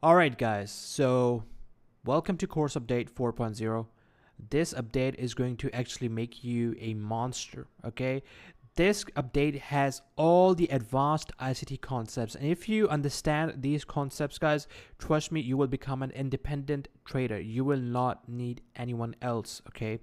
Alright guys, so welcome to course update 4.0. This update is going to actually make you a monster, okay? This update has all the advanced ICT concepts, and if you understand these concepts, guys, trust me, you will become an independent trader. You will not need anyone else, okay?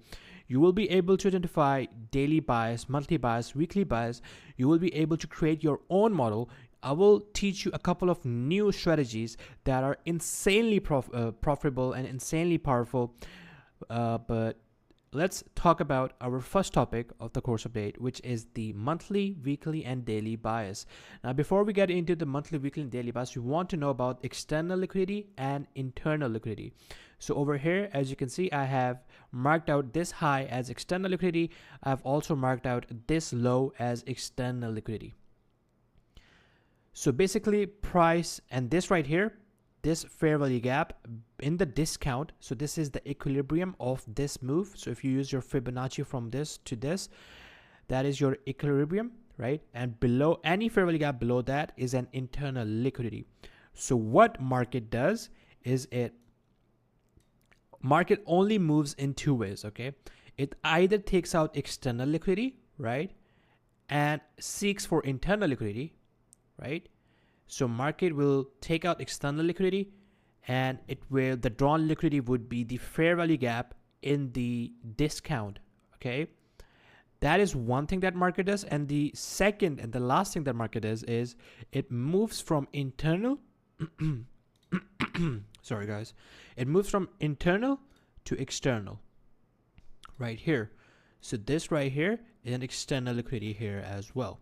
You will be able to identify daily bias, monthly bias, weekly bias. You will be able to create your own model. I will teach you a couple of new strategies that are insanely profitable and insanely powerful. But let's talk about our first topic of the course update, which is the monthly, weekly, and daily bias. Now, before we get into the monthly, weekly, and daily bias, we want to know about external liquidity and internal liquidity. So over here, as you can see, I have marked out this high as external liquidity. I've also marked out this low as external liquidity. So basically price and this right here, this fair value gap in the discount. So this is the equilibrium of this move. So if you use your Fibonacci from this to this, that is your equilibrium, right? And below any fair value gap below that is an internal liquidity. So what market does is market only moves in two ways, okay? It either takes out external liquidity, right? And seeks for internal liquidity, right? So market will take out external liquidity, and the drawn liquidity would be the fair value gap in the discount, okay? That is one thing that market does. And the second and the last thing that market does is it moves from internal sorry guys, it moves from internal to external right here. So this right here is an external liquidity here as well.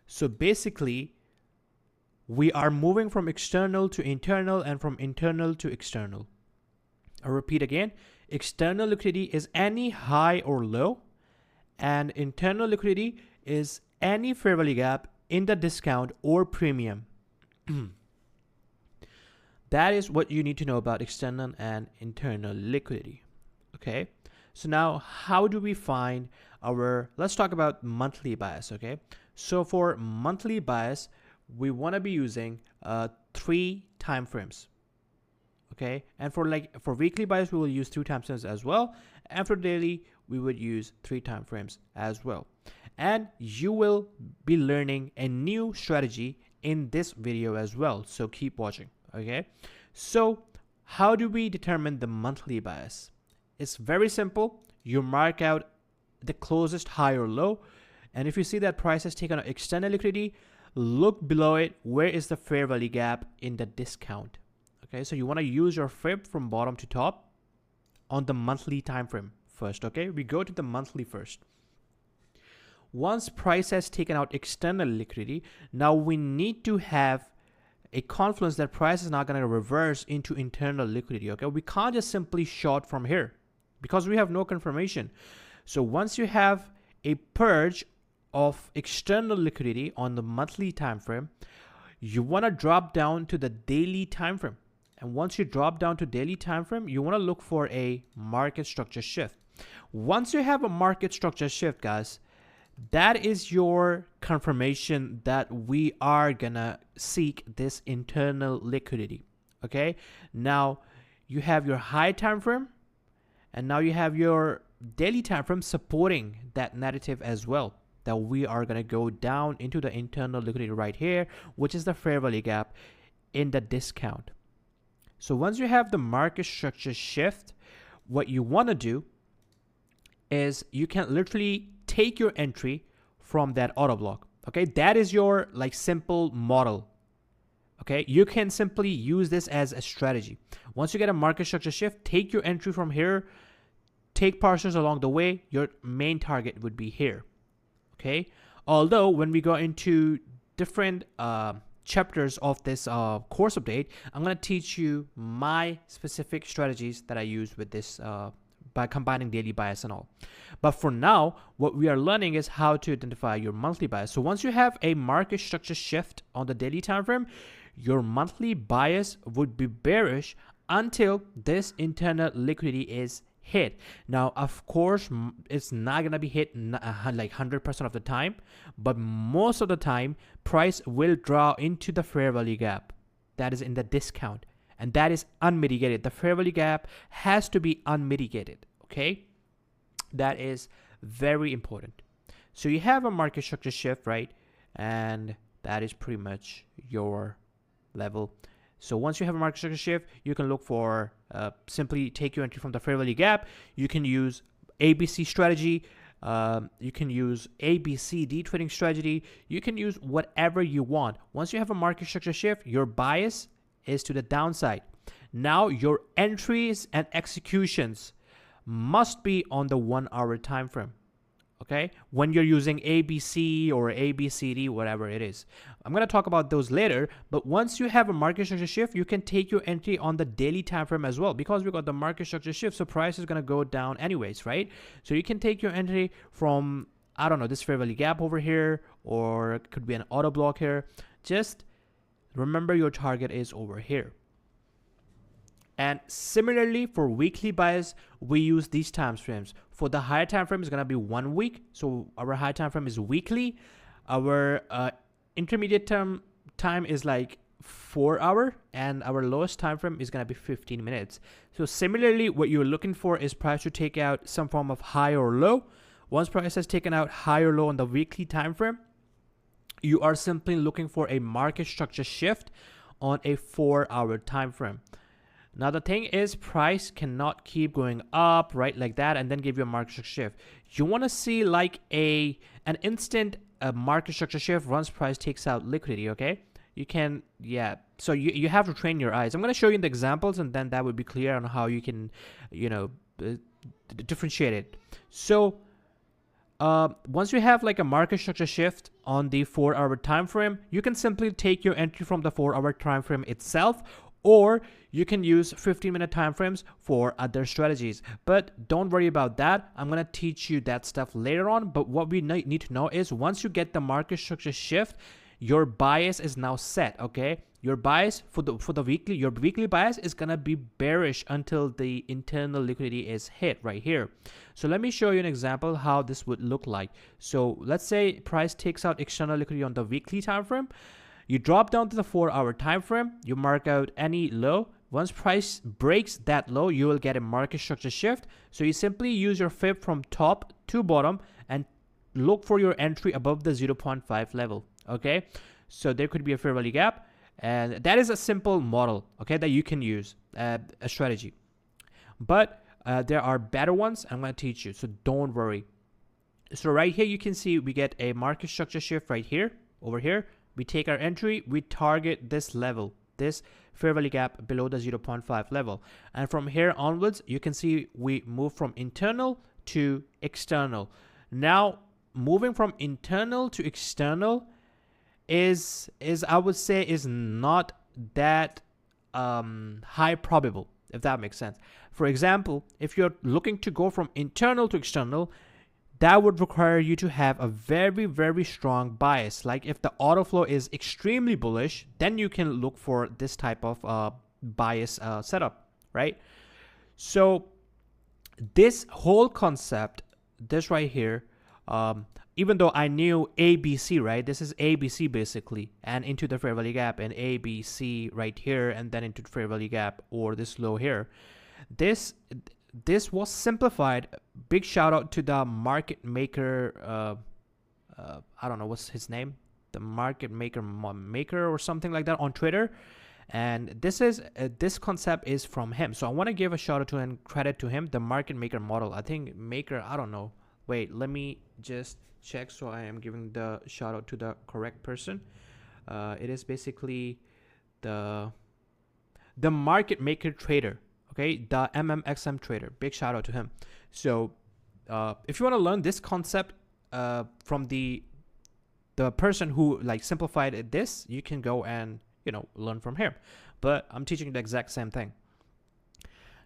So basically, we are moving from external to internal and from internal to external. I'll repeat again. External liquidity is any high or low, and internal liquidity is any fair value gap in the discount or premium. That is what you need to know about external and internal liquidity. Okay, so now how do we find let's talk about monthly bias, okay? So for monthly bias, we want to be using 3 time frames, okay? And for weekly bias, we will use 2 time frames as well. And for daily, we would use 3 time frames as well. And you will be learning a new strategy in this video as well. So keep watching, okay? So how do we determine the monthly bias? It's very simple. You mark out the closest high or low, and if you see that price has taken an external liquidity, look below it. Where is the fair value gap in the discount? Okay, so you want to use your fib from bottom to top on the monthly time frame first. Okay, we go to the monthly first. Once price has taken out external liquidity, now we need to have a confluence that price is not going to reverse into internal liquidity. Okay, we can't just simply short from here because we have no confirmation. So once you have a purge of external liquidity on the monthly time frame, you want to drop down to the daily time frame. And once you drop down to daily time frame, you want to look for a market structure shift. Once you have a market structure shift, guys, that is your confirmation that we are gonna seek this internal liquidity. Okay, now you have your high time frame, and now you have your daily time frame supporting that narrative as well, that we are going to go down into the internal liquidity right here, which is the fair value gap in the discount. So once you have the market structure shift, what you want to do is you can literally take your entry from that auto block. Okay, that is your simple model. Okay, you can simply use this as a strategy. Once you get a market structure shift, take your entry from here, take partials along the way. Your main target would be here. Okay, although when we go into different chapters of this course update, I'm going to teach you my specific strategies that I use with this by combining daily bias and all. But for now, what we are learning is how to identify your monthly bias. So once you have a market structure shift on the daily time frame, your monthly bias would be bearish until this internal liquidity is hit. Now, of course, it's not going to be hit like 100% of the time, but most of the time, price will draw into the fair value gap. that is in the discount, and that is unmitigated. The fair value gap has to be unmitigated. Okay, that is very important. So you have a market structure shift, right? And that is pretty much your level. So once you have a market structure shift, you can look for simply take your entry from the fair value gap. You can use ABC strategy. You can use ABCD trading strategy. You can use whatever you want. Once you have a market structure shift, your bias is to the downside. Now your entries and executions must be on the 1 hour time frame. Okay, when you're using ABC or ABCD, whatever it is. I'm going to talk about those later, but once you have a market structure shift, you can take your entry on the daily time frame as well, because we got the market structure shift, so price is going to go down anyways, right? So you can take your entry from, I don't know, this fair value gap over here, or it could be an auto block here. Just remember your target is over here. And similarly for weekly bias, we use these time frames. For the higher time frame is going to be 1 week. So our high time frame is weekly. Our intermediate time is like 4 hour, and our lowest time frame is going to be 15 minutes. So similarly, what you're looking for is price to take out some form of high or low. Once price has taken out high or low on the weekly time frame, you are simply looking for a market structure shift on a 4 hour time frame. Now the thing is, price cannot keep going up right like that and then give you a market structure shift. You want to see like an instant market structure shift once price takes out liquidity. Okay, you can, yeah, so you have to train your eyes. I'm going to show you the examples, and then that would be clear on how you can, you know, differentiate it. So once you have like a market structure shift on the 4 hour time frame, you can simply take your entry from the 4 hour time frame itself, or you can use 15-minute time frames for other strategies. But don't worry about that. I'm going to teach you that stuff later on. But what we need to know is, once you get the market structure shift, your bias is now set. Okay, your bias for the weekly, your weekly bias is going to be bearish until the internal liquidity is hit right here. So let me show you an example how this would look like. So let's say price takes out external liquidity on the weekly time frame. You drop down to the 4 hour time frame, you mark out any low. Once price breaks that low, you will get a market structure shift. So you simply use your fib from top to bottom and look for your entry above the 0.5 level. Okay, so there could be a fair value gap, and that is a simple model, okay, that you can use, a strategy. But there are better ones I'm going to teach you, so don't worry. So right here you can see we get a market structure shift right here, over here. We take our entry, we target this level, this fair value gap below the 0.5 level. And from here onwards, you can see we move from internal to external. Now, moving from internal to external is I would say is not that high probable, if that makes sense. For example, if you're looking to go from internal to external, that would require you to have a very, very strong bias. Like if the auto flow is extremely bullish, then you can look for this type of bias setup, right? So this whole concept, this right here, even though I knew ABC, right? This is ABC basically, and into the fair value gap, and ABC right here, and then into the fair value gap, or this low here. This was simplified. Big shout out to the market maker. I don't know what's his name, the market maker or something like that on Twitter. And this concept is from him. So I want to give a shout out to and credit to him. The market maker model. I think maker. I don't know. Wait, let me just check so I am giving the shout out to the correct person. It is basically the market maker trader. Okay, the MMXM trader. Big shout out to him. So if you want to learn this concept from the person who like simplified this, you can go and, you know, learn from him. But I'm teaching the exact same thing.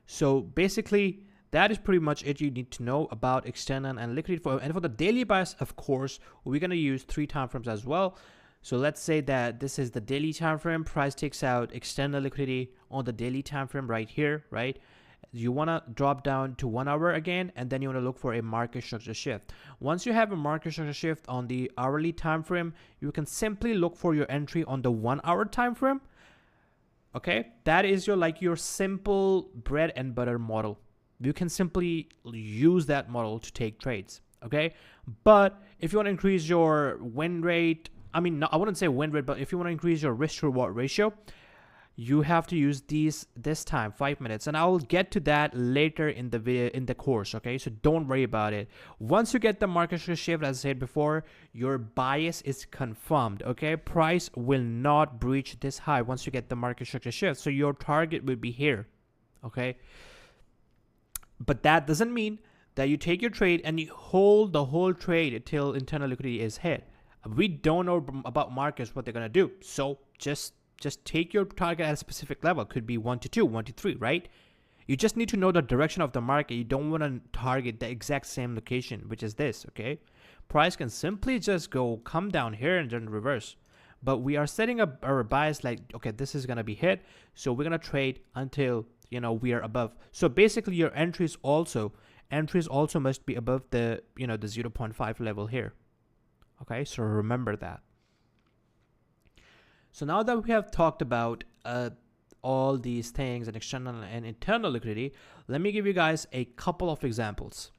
So basically, that is pretty much it you need to know about external and liquidity. And for the daily bias, of course, we're going to use 3 time frames as well. So let's say that this is the daily time frame. Price takes out external liquidity on the daily time frame right here, right? You want to drop down to 1 hour again, and then you want to look for a market structure shift. Once you have a market structure shift on the hourly time frame, you can simply look for your entry on the 1 hour time frame. Okay, that is your your simple bread and butter model. You can simply use that model to take trades. Okay, but if you want to increase your win rate, I mean, no, I wouldn't say win rate, but if you want to increase your risk to reward ratio, you have to use this time 5 minutes, and I'll get to that later in the video, in the course. Okay, so don't worry about it. Once you get the market structure shift, as I said before, your bias is confirmed. Okay, price will not breach this high once you get the market structure shift, so your target will be here. Okay, but that doesn't mean that you take your trade and you hold the whole trade until internal liquidity is hit. We don't know about markets what they're gonna do, so just take your target at a specific level. Could be 1 to 2, 1 to 3, right? You just need to know the direction of the market. You don't want to target the exact same location, which is this. Okay, price can simply just come down here and then reverse, but we are setting up our bias like, okay, this is gonna be hit, so we're gonna trade until we are above. So basically your entries also must be above the the 0.5 level here. Okay, so remember that. So now that we have talked about all these things and external and internal liquidity, let me give you guys a couple of examples.